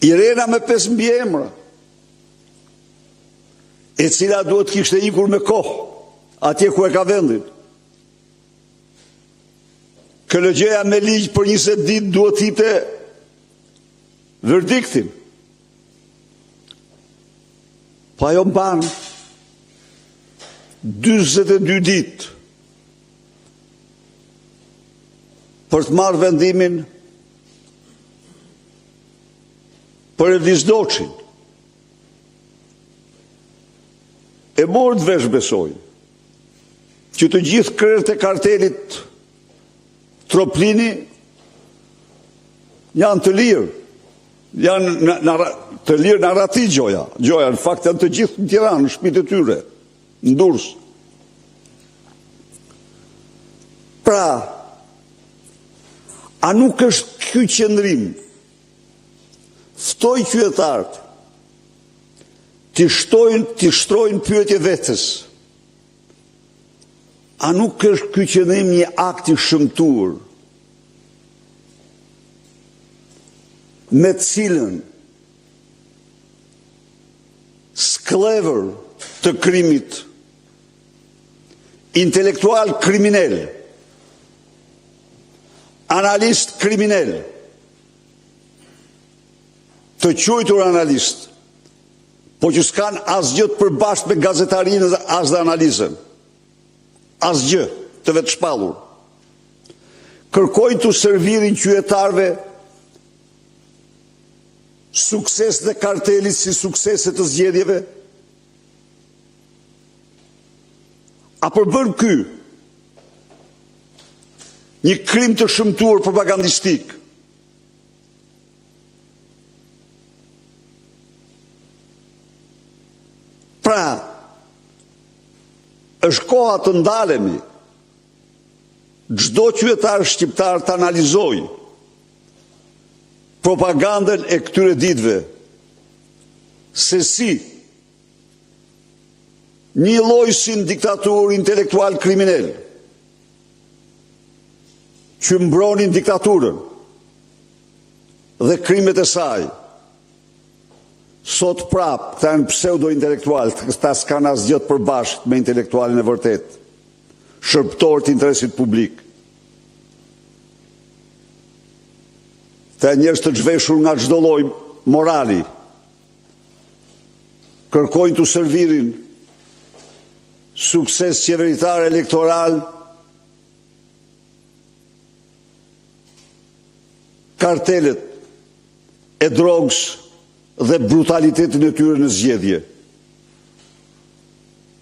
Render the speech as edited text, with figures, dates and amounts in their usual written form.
Irena me 5 mbiemra, e cila duhet kishte ikur me kohë, atje ku e ka vendin. Këllëgjeja me ligj për 20 ditë duhet hipte verdiktin. Pa jo mban 42 ditë për të marrë vendimin për Edis Doçin. E morë të vesh besoj që të gjithë krerët e kartelit Troplini janë të lirë, janë të lirë në arati gjoja, në fakt janë të gjithë në Tiranë, në shtëpitë e tyre, në Durrës. Pra, a nuk është ky qëndrim, ftoj qytetarët, t'i shtrojnë pyetje vetes, a nuk është ky qëndrim një akt i shëmtuar, me cilën sklever të krimit, intelektual kriminal, analist kriminal, të quajtur analist, po që s'kan asgjë të përbashkët me gazetarinë as dhe analizën, asgjë të vetë shpallur, kërkojnë të servirin qytetarëve sukses dhe kartelit si sukseset të zgjedhjeve? A përbën ky një krim të shëmtuar propagandistik? Pra, është koha të ndalemi, çdo qytetar shqiptar të analizojë propagandën e këtyre ditëve, se si një lloj si në diktaturë intelektual kriminal, që mbronin diktaturën dhe krimet e saj, sot prap, këta janë pseudo-intelektual, këta s'kan asgjë të përbashkët me intelektualin e vërtet, shërptor të interesit publik. Këta njerëz të zhveshur nga çdo lloj morali, kërkojnë të servirin sukses qeveritar elektoral, kartelet e drogës dhe brutalitetin e tyre në zgjedhje.